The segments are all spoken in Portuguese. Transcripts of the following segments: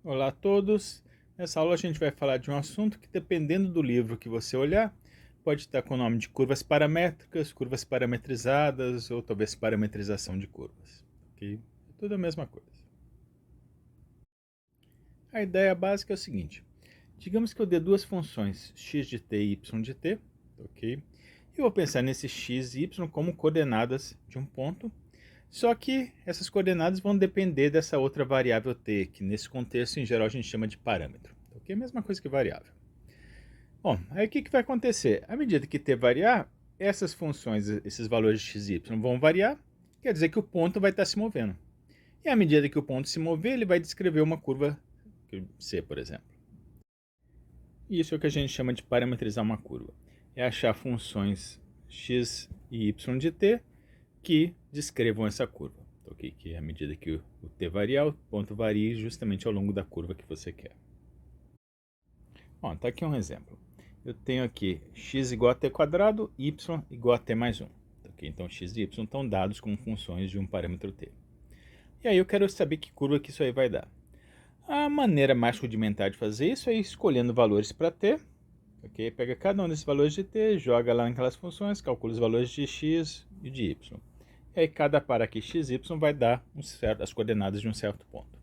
Olá a todos. Nessa aula a gente vai falar de um assunto que, dependendo do livro que você olhar, pode estar com o nome de curvas paramétricas, curvas parametrizadas ou talvez parametrização de curvas. Ok? É tudo a mesma coisa. A ideia básica é o seguinte: digamos que eu dê duas funções, x de t e y de t, ok? E eu vou pensar nesses x e y como coordenadas de um ponto. Só que essas coordenadas vão depender dessa outra variável t, que nesse contexto em geral a gente chama de parâmetro. Ok? Mesma coisa que variável. Bom, aí o que vai acontecer? À medida que t variar, essas funções, esses valores de x e y vão variar, quer dizer que o ponto vai estar se movendo. E à medida que o ponto se mover, ele vai descrever uma curva C, por exemplo. E isso é o que a gente chama de parametrizar uma curva. É achar funções x e y de t que descrevam essa curva. Okay? Que à medida que o t variar, o ponto varie justamente ao longo da curva que você quer. Bom, tá aqui um exemplo. Eu tenho aqui x igual a t quadrado, y igual a t mais 1. Okay? Então x e y estão dados como funções de um parâmetro t. E aí eu quero saber que curva que isso aí vai dar. A maneira mais rudimentar de fazer isso é escolhendo valores para t. Okay? Pega cada um desses valores de t, joga lá naquelas funções, calcula os valores de x e de y. E aí cada par aqui x e y vai dar as coordenadas de um certo ponto.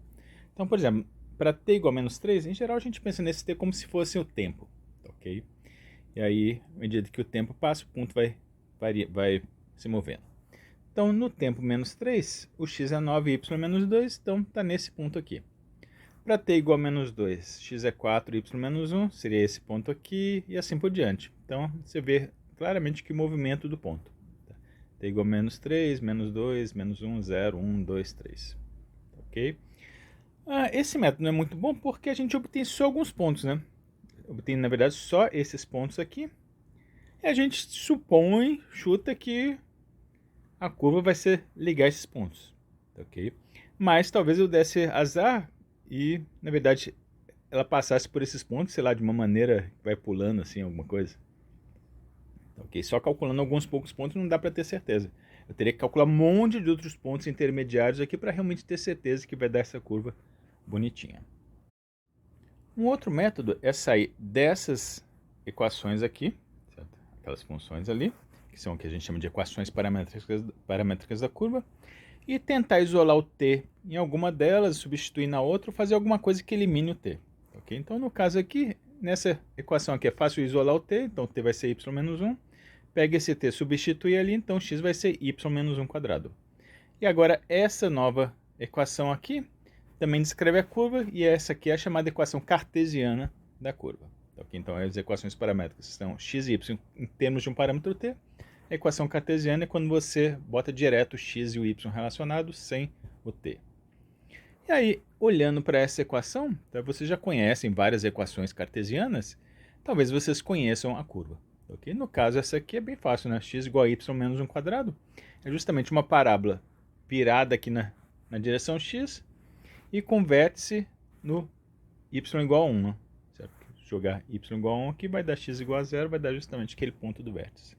Então, por exemplo, para t igual a menos 3, em geral a gente pensa nesse t como se fosse o tempo. Ok? E aí, à medida que o tempo passa, o ponto vai se movendo. Então, no tempo menos 3, o x é 9 e y é menos 2, então está nesse ponto aqui. Para t igual a menos 2, x é 4 e y menos 1, seria esse ponto aqui e assim por diante. Então, você vê claramente que o movimento do ponto. T igual a menos 3, menos 2, menos 1, 0, 1, 2, 3. Ok? Esse método não é muito bom porque a gente obtém só alguns pontos, né? Obtém, na verdade, só esses pontos aqui. E a gente supõe, chuta que a curva vai ser ligar esses pontos, ok? Mas talvez eu desse azar e, na verdade, ela passasse por esses pontos, sei lá, de uma maneira que vai pulando assim, alguma coisa. Ok? Só calculando alguns poucos pontos não dá para ter certeza. Eu teria que calcular um monte de outros pontos intermediários aqui para realmente ter certeza que vai dar essa curva bonitinha. Um outro método é sair dessas equações aqui, certo? Aquelas funções ali, que são o que a gente chama de equações paramétricas da curva, e tentar isolar o t em alguma delas, substituir na outra, ou fazer alguma coisa que elimine o t. Okay? Então, no caso aqui, nessa equação aqui é fácil isolar o t, então o t vai ser y menos 1. Pega esse t, substitui ali, então x vai ser y menos 1 quadrado. E agora essa nova equação aqui também descreve a curva, e essa aqui é a chamada equação cartesiana da curva. Okay? Então as equações paramétricas são x e y em termos de um parâmetro t. A equação cartesiana é quando você bota direto o x e o y relacionados sem o t. E aí, olhando para essa equação, então vocês já conhecem várias equações cartesianas, talvez vocês conheçam a curva. Okay? No caso, essa aqui é bem fácil, né? X igual a y menos 1 quadrado. É justamente uma parábola virada aqui na direção x e converte-se no y igual a 1. Né? Certo? Jogar y igual a 1 aqui vai dar x igual a 0, vai dar justamente aquele ponto do vértice.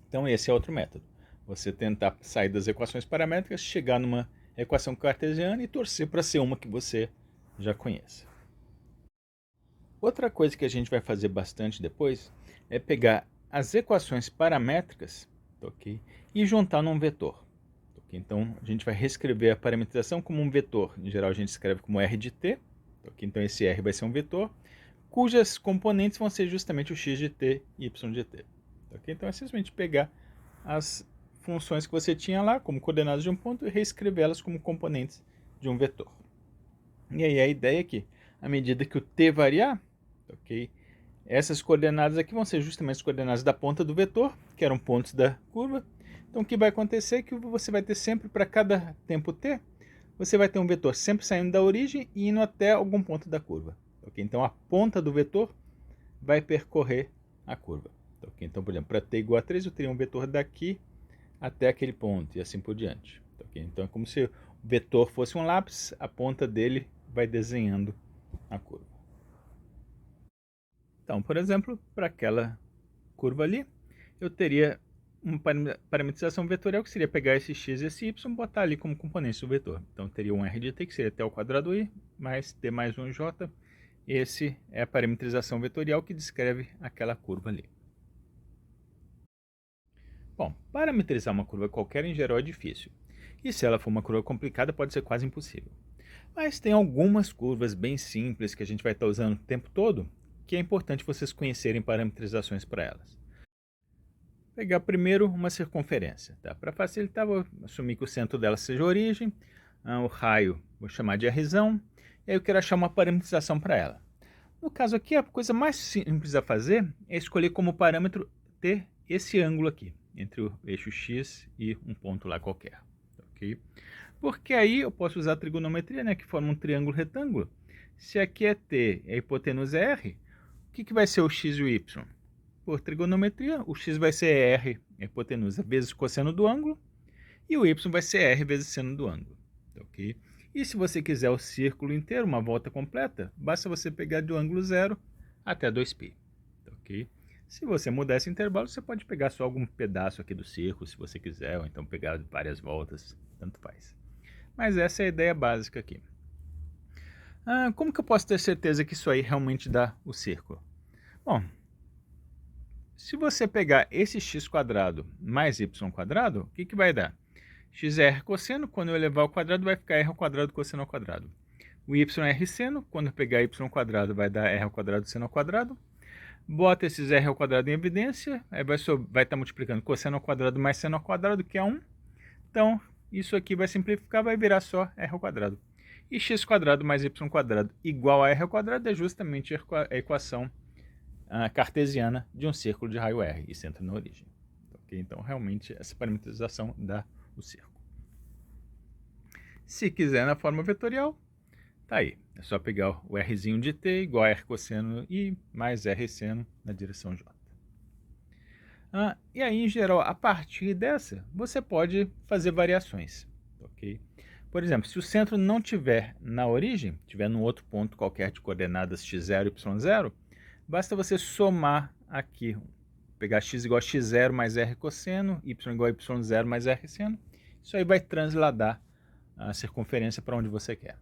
Então esse é outro método. Você tentar sair das equações paramétricas, chegar numa equação cartesiana e torcer para ser uma que você já conheça. Outra coisa que a gente vai fazer bastante depois é pegar as equações paramétricas, okay, e juntar num vetor. Okay? Então a gente vai reescrever a parametrização como um vetor. Em geral a gente escreve como r de t. Okay? Então esse r vai ser um vetor cujas componentes vão ser justamente o x de t e y de t. Okay? Então é simplesmente pegar as funções que você tinha lá como coordenadas de um ponto e reescrevê-las como componentes de um vetor. E aí a ideia é que, à medida que o t variar, okay, essas coordenadas aqui vão ser justamente as coordenadas da ponta do vetor, que eram pontos da curva. Então o que vai acontecer é que você vai ter sempre, para cada tempo t, você vai ter um vetor sempre saindo da origem e indo até algum ponto da curva. Okay? Então a ponta do vetor vai percorrer a curva. Okay? Então, por exemplo, para t igual a 3, eu teria um vetor daqui até aquele ponto e assim por diante. Okay? Então é como se o vetor fosse um lápis, a ponta dele vai desenhando a curva. Então, por exemplo, para aquela curva ali, eu teria uma parametrização vetorial, que seria pegar esse x e esse y e botar ali como componentes do vetor. Então teria um r de t, que seria t ao quadrado i, mais t mais 1 j. Esse é a parametrização vetorial que descreve aquela curva ali. Bom, parametrizar uma curva qualquer em geral é difícil. E se ela for uma curva complicada, pode ser quase impossível. Mas tem algumas curvas bem simples que a gente vai estar usando o tempo todo, que é importante vocês conhecerem parametrizações para elas. Vou pegar primeiro uma circunferência. Tá? Para facilitar, vou assumir que o centro dela seja a origem, o raio vou chamar de Rzão, e aí eu quero achar uma parametrização para ela. No caso aqui, a coisa mais simples a fazer é escolher como parâmetro ter esse ângulo aqui, entre o eixo x e um ponto lá qualquer. Okay? Porque aí eu posso usar a trigonometria, né, que forma um triângulo retângulo. Se aqui é t e a hipotenusa é r, o que vai ser o x e o y? Por trigonometria, o x vai ser r, a hipotenusa, vezes o cosseno do ângulo, e o y vai ser r vezes seno do ângulo. Okay? E se você quiser o círculo inteiro, uma volta completa, basta você pegar do ângulo 0 até 2π. Okay? Se você mudar esse intervalo, você pode pegar só algum pedaço aqui do círculo, se você quiser, ou então pegar várias voltas, tanto faz. Mas essa é a ideia básica aqui. Como que eu posso ter certeza que isso aí realmente dá o círculo? Bom, se você pegar esse x² mais y², o que vai dar? X é r cosseno, quando eu elevar ao quadrado vai ficar r ao quadrado cosseno ao quadrado. O y é r seno, quando eu pegar y² vai dar r ao quadrado seno ao quadrado. Bota esses r ao quadrado em evidência, aí vai estar multiplicando cosseno ao quadrado mais seno ao quadrado, que é 1. Então, isso aqui vai simplificar, vai virar só r ao quadrado. E x² mais y² igual a r ao quadrado é justamente a equação cartesiana de um círculo de raio r, e centro na origem. Okay? Então, realmente, essa parametrização dá o círculo. Se quiser na forma vetorial, tá aí. É só pegar o rzinho de t igual a r cosseno i mais r seno na direção j. E aí, em geral, a partir dessa, você pode fazer variações. Okay? Por exemplo, se o centro não estiver na origem, estiver num outro ponto qualquer de coordenadas x0 e y0, basta você somar aqui, pegar x igual a x0 mais r cosseno, y igual a y0 mais r seno. Isso aí vai transladar a circunferência para onde você quer.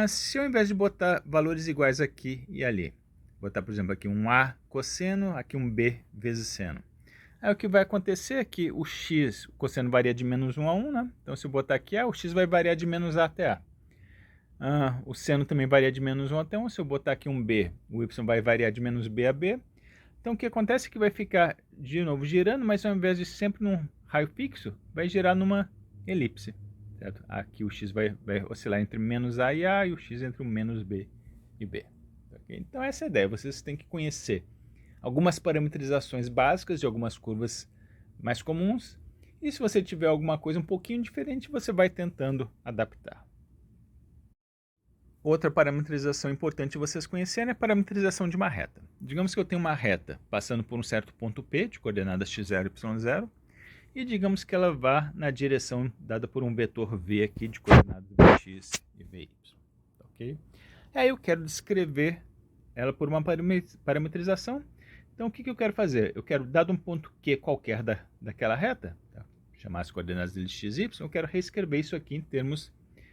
Se ao invés de botar valores iguais aqui e ali, botar, por exemplo, aqui um a cosseno, aqui um b vezes seno. Aí o que vai acontecer é que o x, o cosseno varia de menos 1 a 1, né? Então se eu botar aqui a, o x vai variar de menos a até a. O seno também varia de menos 1 até 1. Se eu botar aqui um b, o y vai variar de menos b a b. Então o que acontece é que vai ficar de novo girando, mas ao invés de sempre num raio fixo, vai girar numa elipse. Certo? Aqui o x vai oscilar entre menos a e o x entre o menos b e b. Okay? Então essa é a ideia, vocês têm que conhecer algumas parametrizações básicas de algumas curvas mais comuns, e se você tiver alguma coisa um pouquinho diferente, você vai tentando adaptar. Outra parametrização importante vocês conhecerem é a parametrização de uma reta. Digamos que eu tenho uma reta passando por um certo ponto P, de coordenadas x0 e y0, e digamos que ela vá na direção dada por um vetor v aqui de coordenadas vx e vy. Okay? Aí eu quero descrever ela por uma parametrização. Então o que eu quero fazer? Eu quero, dado um ponto Q qualquer daquela reta, tá? Chamar as coordenadas de x e y, eu quero reescrever isso aqui em termos,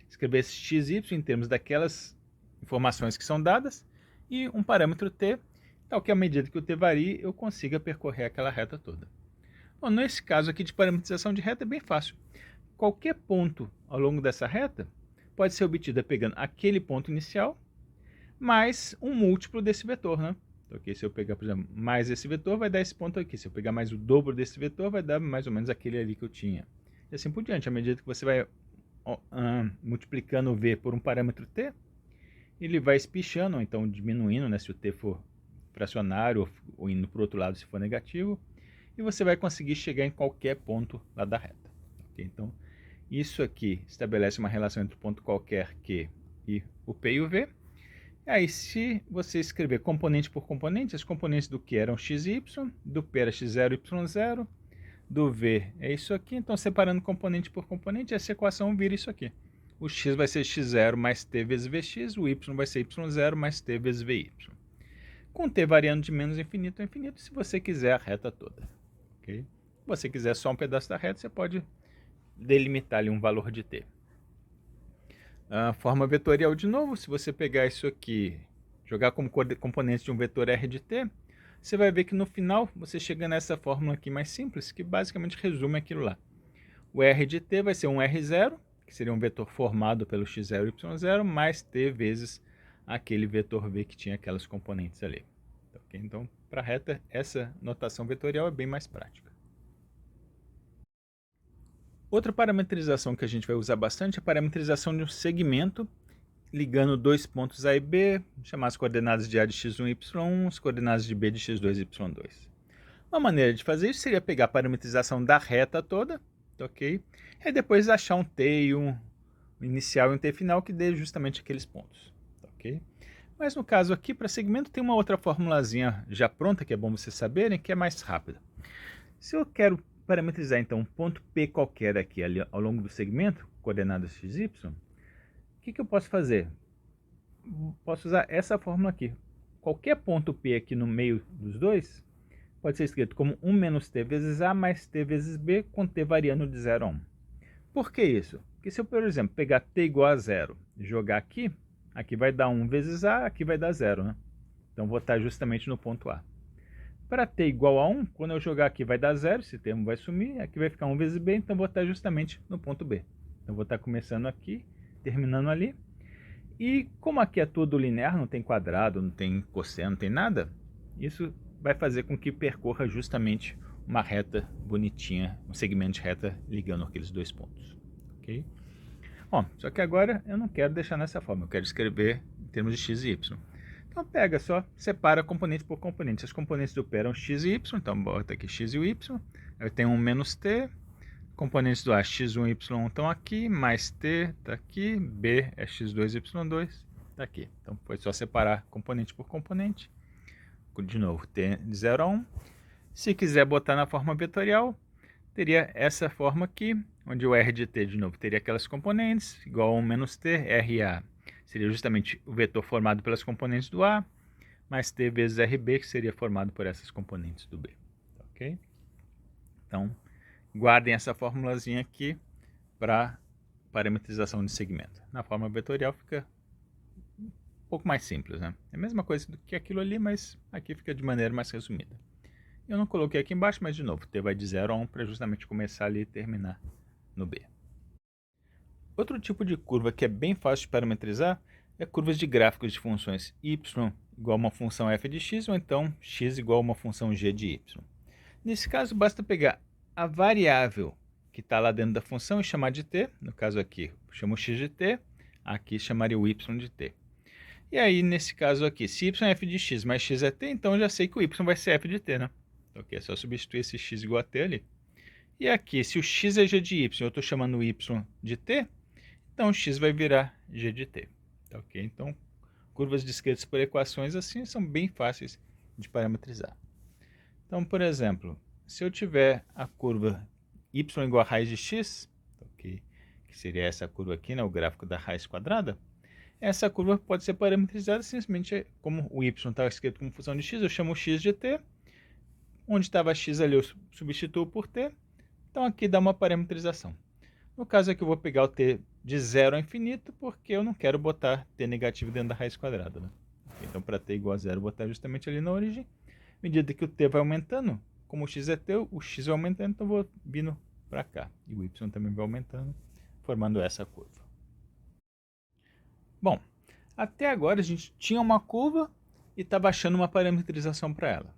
escrever esse x e y em termos daquelas informações que são dadas, e um parâmetro t, tal que à medida que o t varie, eu consiga percorrer aquela reta toda. Bom, nesse caso aqui de parametrização de reta é bem fácil. Qualquer ponto ao longo dessa reta pode ser obtida pegando aquele ponto inicial mais um múltiplo desse vetor, né? Okay? Se eu pegar, por exemplo, mais esse vetor, vai dar esse ponto aqui. Se eu pegar mais o dobro desse vetor, vai dar mais ou menos aquele ali que eu tinha. E assim por diante. À medida que você vai multiplicando o v por um parâmetro t, ele vai espichando, ou então diminuindo, né? Se o t for fracionário ou indo para o outro lado se for negativo. E você vai conseguir chegar em qualquer ponto lá da reta. Okay? Então, isso aqui estabelece uma relação entre o ponto qualquer Q e o P e o V. E aí, se você escrever componente por componente, as componentes do Q eram x e y, do P era x0 e y0, do V é isso aqui. Então, separando componente por componente, essa equação vira isso aqui. O x vai ser x0 mais t vezes vx, o y vai ser y0 mais t vezes vy. Com t variando de menos infinito a infinito, se você quiser a reta toda. Okay? você quiser só um pedaço da reta, você pode delimitar ali um valor de t. A forma vetorial de novo, se você pegar isso aqui, jogar como componente de um vetor r de t, você vai ver que no final você chega nessa fórmula aqui mais simples, que basicamente resume aquilo lá. O r de t vai ser um r0, que seria um vetor formado pelo x0 e y0, mais t vezes aquele vetor v que tinha aquelas componentes ali. Okay? Então, para a reta, essa notação vetorial é bem mais prática. Outra parametrização que a gente vai usar bastante é a parametrização de um segmento ligando dois pontos A e B, chamar as coordenadas de A de x1 e y1, as coordenadas de B de x2 e y2. Uma maneira de fazer isso seria pegar a parametrização da reta toda, ok? E depois achar um t e um inicial e um t final que dê justamente aqueles pontos, ok? Mas no caso aqui, para segmento, tem uma outra formulazinha já pronta, que é bom vocês saberem, que é mais rápida. Se eu quero parametrizar então um ponto P qualquer aqui ali ao longo do segmento, coordenadas x, y, o que eu posso fazer? Posso usar essa fórmula aqui. Qualquer ponto P aqui no meio dos dois pode ser escrito como 1 menos t vezes A mais t vezes B, com t variando de 0 a 1. Por que isso? Porque se eu, por exemplo, pegar t igual a 0 e jogar aqui, aqui vai dar 1 vezes A, aqui vai dar 0, né? Então vou estar justamente no ponto A. Para t igual a 1, quando eu jogar aqui vai dar 0, esse termo vai sumir, aqui vai ficar 1 vezes b, então vou estar justamente no ponto B. Então vou estar começando aqui, terminando ali. E como aqui é tudo linear, não tem quadrado, não tem cosseno, não tem nada, isso vai fazer com que percorra justamente uma reta bonitinha, um segmento de reta ligando aqueles dois pontos. Ok? Bom, só que agora eu não quero deixar nessa forma, eu quero escrever em termos de x e y. Então pega só, separa componente por componente. As componentes do P eram x e y, então bota aqui x e o y. Eu tenho um menos t. Componentes do A, x1 e y estão aqui, mais t está aqui, b é x2 e y2 está aqui. Então foi só separar componente por componente. De novo, t de 0 a 1. Se quiser botar na forma vetorial, teria essa forma aqui, onde o r de t, de novo, teria aquelas componentes, igual a 1 menos t, RA seria justamente o vetor formado pelas componentes do A, mais t vezes RB, que seria formado por essas componentes do B. Ok? Então, guardem essa formulazinha aqui para parametrização de segmento. Na forma vetorial fica um pouco mais simples, né? É a mesma coisa do que aquilo ali, mas aqui fica de maneira mais resumida. Eu não coloquei aqui embaixo, mas de novo, t vai de 0 a 1 para justamente começar ali e terminar no B. Outro tipo de curva que é bem fácil de parametrizar é curvas de gráficos de funções y igual a uma função f de x, ou então x igual a uma função g de y. Nesse caso, basta pegar a variável que está lá dentro da função e chamar de t. No caso aqui, chamo x de t, aqui chamaria o y de t. E aí, nesse caso aqui, se y é f de x mais x é t, então eu já sei que o y vai ser f de t, né? Ok, é só substituir esse x igual a t ali. E aqui, se o x é g de y, eu estou chamando o y de t, então x vai virar g de t. Ok? Então, curvas descritas por equações assim são bem fáceis de parametrizar. Então, por exemplo, se eu tiver a curva y igual a raiz de x, okay, que seria essa curva aqui, né, o gráfico da raiz quadrada, essa curva pode ser parametrizada simplesmente como o y está escrito como função de x, eu chamo x de t, onde estava x ali eu substituo por t, então aqui dá uma parametrização. No caso aqui eu vou pegar o t de 0 a infinito, porque eu não quero botar t negativo dentro da raiz quadrada, né? Então, para t igual a 0, eu vou botar justamente ali na origem. À medida que o t vai aumentando, como o x é t, o x vai aumentando, então eu vou vindo para cá. E o y também vai aumentando, formando essa curva. Bom, até agora a gente tinha uma curva e estava achando uma parametrização para ela.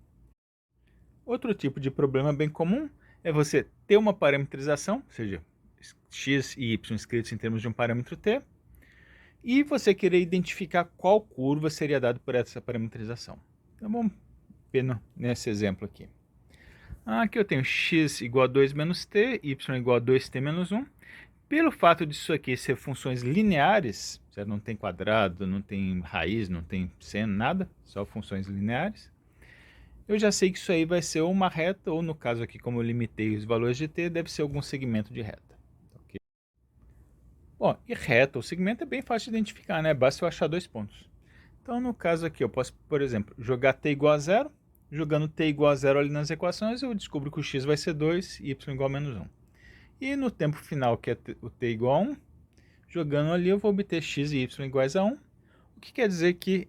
Outro tipo de problema bem comum é você ter uma parametrização, ou seja, x e y escritos em termos de um parâmetro t, e você querer identificar qual curva seria dada por essa parametrização. Então vamos ver nesse exemplo aqui. Aqui eu tenho x igual a 2 menos t, y igual a 2t menos 1. Pelo fato disso aqui ser funções lineares, certo? Não tem quadrado, não tem raiz, não tem seno, nada, só funções lineares, eu já sei que isso aí vai ser uma reta, ou no caso aqui, como eu limitei os valores de t, deve ser algum segmento de reta. Okay? Bom, e reta ou segmento é bem fácil de identificar, né? Basta eu achar dois pontos. Então, no caso aqui, eu posso, por exemplo, jogar t igual a 0, jogando t igual a 0 ali nas equações, eu descubro que o x vai ser 2 e y igual a menos 1. E no tempo final, que é o t igual a 1, jogando ali eu vou obter x e y iguais a 1, o que quer dizer que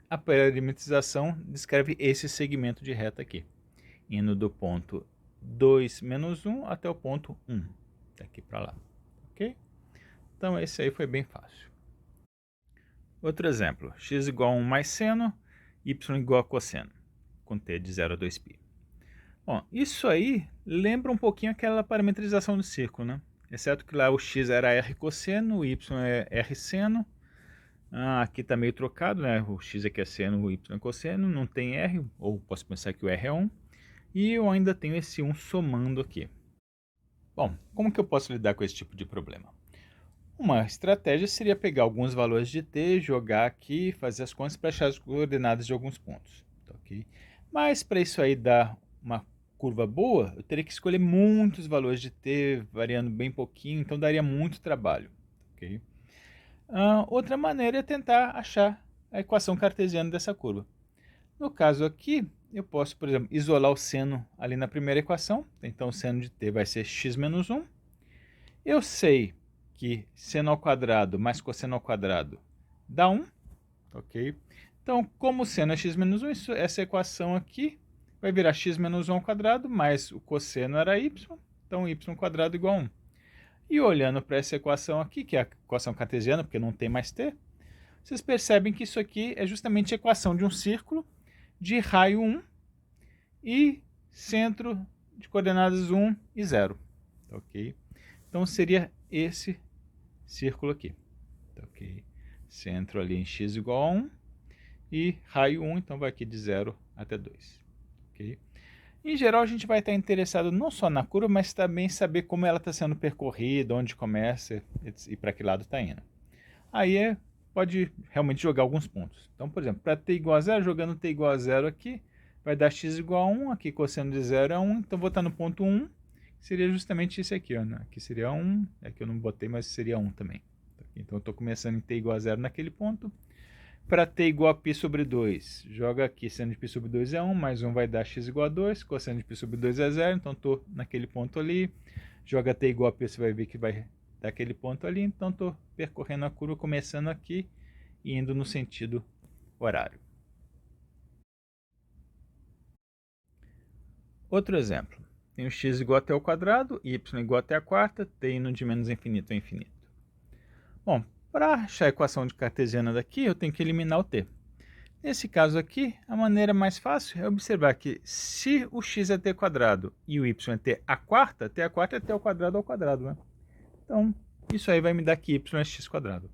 a parametrização descreve esse segmento de reta aqui, indo do ponto 2 menos 1 até o ponto 1, daqui para lá, ok? Então esse aí foi bem fácil. Outro exemplo, x igual a 1 mais seno, y igual a cosseno, com t de 0 a 2π. Bom, isso aí lembra um pouquinho aquela parametrização do círculo, né? Exceto que lá o x era r cosseno, o y é r seno. Aqui está meio trocado, né? O x aqui é seno, o y é cosseno, não tem r, ou posso pensar que o r é 1. E eu ainda tenho esse 1 somando aqui. Bom, como que eu posso lidar com esse tipo de problema? Uma estratégia seria pegar alguns valores de t, jogar aqui, fazer as contas para achar as coordenadas de alguns pontos. Okay? Mas para isso aí dar uma curva boa, eu teria que escolher muitos valores de t, variando bem pouquinho, então daria muito trabalho. Okay? Outra maneira é tentar achar a equação cartesiana dessa curva. No caso aqui, eu posso, por exemplo, isolar o seno ali na primeira equação. Então, o seno de t vai ser x menos 1. Eu sei que seno ao quadrado mais cosseno ao quadrado dá 1. Ok? Então, como o seno é x menos 1, essa equação aqui vai virar x menos 1 ao quadrado, mais o cosseno era y. Então, y quadrado igual a 1. E olhando para essa equação aqui, que é a equação cartesiana, porque não tem mais t, vocês percebem que isso aqui é justamente a equação de um círculo de raio 1 e centro de coordenadas 1 e 0. Ok? Então seria esse círculo aqui. Ok? Centro ali em x igual a 1 e raio 1, então vai aqui de 0 até 2. Ok? Em geral, a gente vai estar interessado não só na curva, mas também saber como ela está sendo percorrida, onde começa e para que lado está indo. Aí pode realmente jogar alguns pontos. Então, por exemplo, para t igual a 0, jogando t igual a 0 aqui, vai dar x igual a 1, aqui cosseno de 0 é 1, então vou estar no ponto 1, que seria justamente esse aqui. Ó, né? Aqui seria 1, aqui eu não botei, mas seria 1 também. Então eu estou começando em t igual a 0 naquele ponto. Para t igual a π sobre 2, joga aqui, seno de π sobre 2 é 1, mais 1 vai dar x igual a 2, cosseno de π sobre 2 é 0, então estou naquele ponto ali. Joga t igual a π, você vai ver que vai dar aquele ponto ali, então estou percorrendo a curva, começando aqui e indo no sentido horário. Outro exemplo, tem o x igual a t ao quadrado, y igual a t à quarta, t indo de menos infinito a infinito. Bom, para achar a equação de cartesiana daqui, eu tenho que eliminar o t. Nesse caso aqui, a maneira mais fácil é observar que se o x é t quadrado e o y é t à quarta é t ao quadrado, né? Então, isso aí vai me dar que y é x quadrado.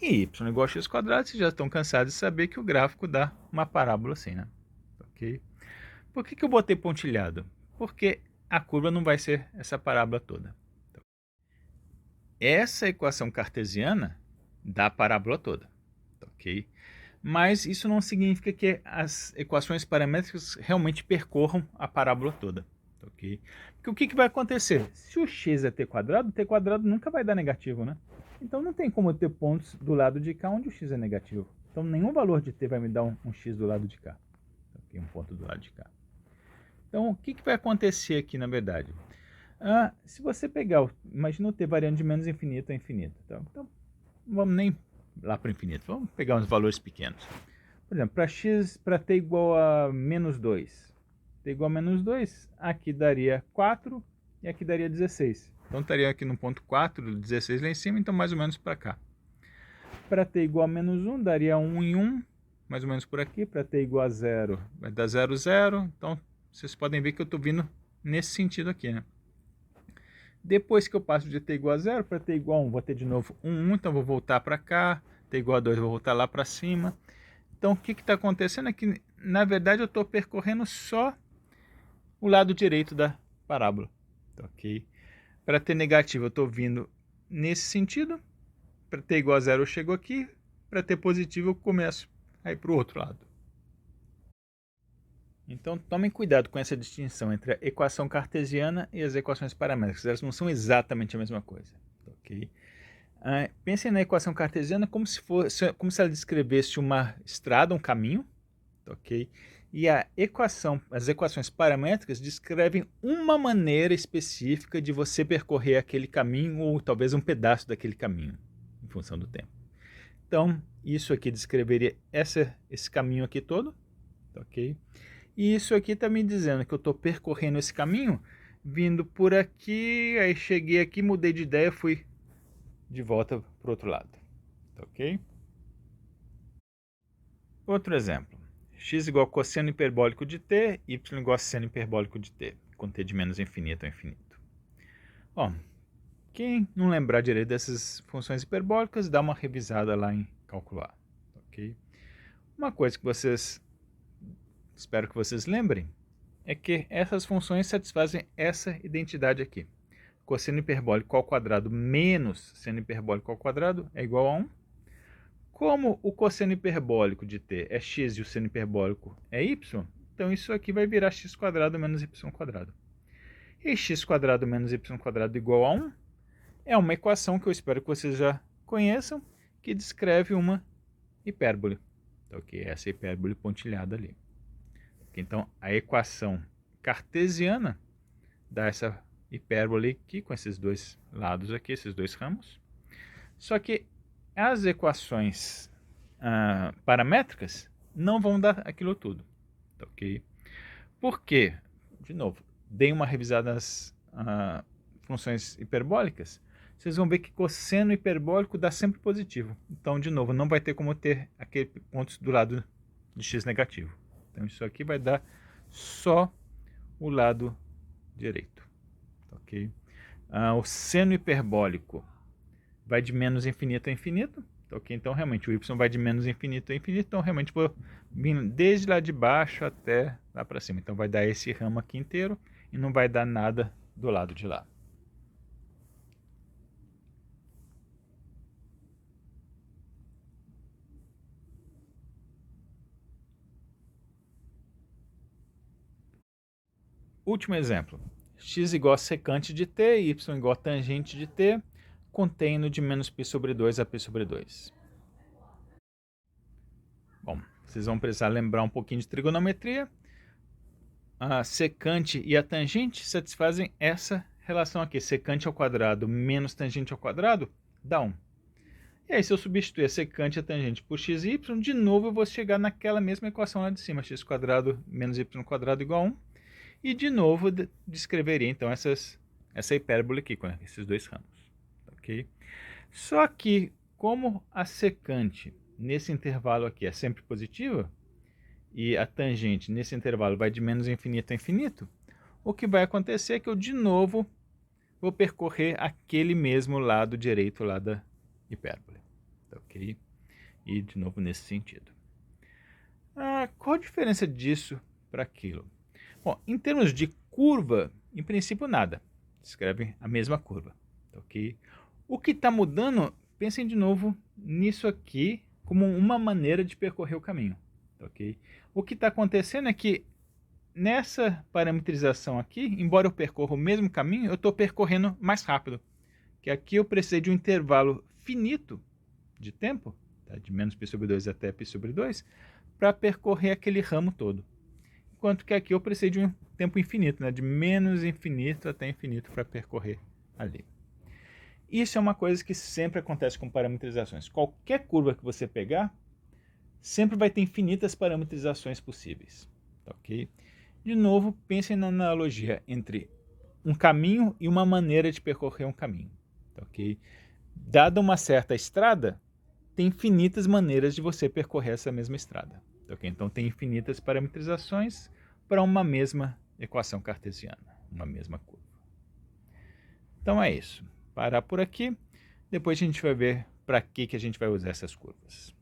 E y igual a x quadrado, vocês já estão cansados de saber que o gráfico dá uma parábola assim, né? Ok? Por que eu botei pontilhado? Porque a curva não vai ser essa parábola toda. Essa equação cartesiana dá a parábola toda, ok? Mas isso não significa que as equações paramétricas realmente percorram a parábola toda, ok? Porque o que vai acontecer? Se o x é t quadrado nunca vai dar negativo, né? Então não tem como ter pontos do lado de cá onde o x é negativo. Então nenhum valor de t vai me dar um x do lado de cá, ok? Um ponto do lado de cá. Então o que vai acontecer aqui na verdade? Se você pegar, imagina o t variando de menos infinito a infinito. Então não vamos nem lá para o infinito, vamos pegar uns valores pequenos. Por exemplo, para t igual a menos 2. T igual a menos 2, aqui daria 4 e aqui daria 16. Então estaria aqui no ponto 4, 16 lá em cima, então mais ou menos para cá. Para t igual a menos 1, daria 1 em 1, mais ou menos por aqui. Para t igual a 0, vai dar 0, 0. Então vocês podem ver que eu estou vindo nesse sentido aqui, né? Depois que eu passo de t igual a 0 para t igual a 1, vou ter de novo 1, então vou voltar para cá. T igual a 2, vou voltar lá para cima. Então o que está acontecendo é que, na verdade, eu estou percorrendo só o lado direito da parábola. Ok? Para t negativo, eu estou vindo nesse sentido. Para t igual a 0, eu chego aqui. Para t positivo, eu começo a ir para o outro lado. Então, tomem cuidado com essa distinção entre a equação cartesiana e as equações paramétricas. Elas não são exatamente a mesma coisa. Ok? Pensem na equação cartesiana como se ela descrevesse uma estrada, um caminho. Ok? E as equações paramétricas descrevem uma maneira específica de você percorrer aquele caminho ou talvez um pedaço daquele caminho, em função do tempo. Então, isso aqui descreveria esse caminho aqui todo, ok? E isso aqui está me dizendo que eu estou percorrendo esse caminho, vindo por aqui, aí cheguei aqui, mudei de ideia, fui de volta para o outro lado, ok? Outro exemplo. X igual a cosseno hiperbólico de t, y igual a seno hiperbólico de t, com t de menos infinito a infinito. Bom, quem não lembrar direito dessas funções hiperbólicas, dá uma revisada lá em calcular, ok? Uma coisa que espero que vocês lembrem, é que essas funções satisfazem essa identidade aqui. Cosseno hiperbólico ao quadrado menos seno hiperbólico ao quadrado é igual a 1. Como o cosseno hiperbólico de t é x e o seno hiperbólico é y, então isso aqui vai virar x² menos y². E x² menos y² igual a 1 é uma equação que eu espero que vocês já conheçam, que descreve uma hipérbole. Ok, essa hipérbole pontilhada ali. Então, a equação cartesiana dá essa hipérbole aqui, com esses dois lados aqui, esses dois ramos. Só que as equações paramétricas não vão dar aquilo tudo, ok? Por quê? De novo, dei uma revisada nas funções hiperbólicas, vocês vão ver que cosseno hiperbólico dá sempre positivo. Então, de novo, não vai ter como ter aquele ponto do lado de x negativo. Então, isso aqui vai dar só o lado direito, ok? O seno hiperbólico vai de menos infinito a infinito, ok? Então, realmente, o y vai de menos infinito a infinito, então, realmente, vou vir desde lá de baixo até lá para cima. Então, vai dar esse ramo aqui inteiro e não vai dar nada do lado de lá. Último exemplo. X igual a secante de t, y igual a tangente de t, contendo de menos π sobre 2 a π sobre 2. Bom, vocês vão precisar lembrar um pouquinho de trigonometria. A secante e a tangente satisfazem essa relação aqui. Secante ao quadrado menos tangente ao quadrado dá 1. E aí, se eu substituir a secante e a tangente por x e y, de novo eu vou chegar naquela mesma equação lá de cima, x² menos y² igual a 1. E, de novo, descreveria, então, essa hipérbole aqui, com esses dois ramos. Ok? Só que, como a secante, nesse intervalo aqui, é sempre positiva, e a tangente, nesse intervalo, vai de menos infinito a infinito, o que vai acontecer é que eu, de novo, vou percorrer aquele mesmo lado direito lá da hipérbole. Ok? E, de novo, nesse sentido. Qual a diferença disso para aquilo? Bom, em termos de curva, em princípio nada. Descreve a mesma curva, ok? O que está mudando, pensem de novo nisso aqui como uma maneira de percorrer o caminho, ok? O que está acontecendo é que nessa parametrização aqui, embora eu percorra o mesmo caminho, eu estou percorrendo mais rápido. Que aqui eu precisei de um intervalo finito de tempo, tá? De menos π sobre 2 até π sobre 2, para percorrer aquele ramo todo. Enquanto que aqui eu precisei de um tempo infinito, né? De menos infinito até infinito para percorrer ali. Isso é uma coisa que sempre acontece com parametrizações. Qualquer curva que você pegar, sempre vai ter infinitas parametrizações possíveis. Ok? De novo, pensem na analogia entre um caminho e uma maneira de percorrer um caminho. Ok? Dada uma certa estrada, tem infinitas maneiras de você percorrer essa mesma estrada. Okay? Então, tem infinitas parametrizações para uma mesma equação cartesiana, uma mesma curva. Então, é isso. Parar por aqui. Depois a gente vai ver para que a gente vai usar essas curvas.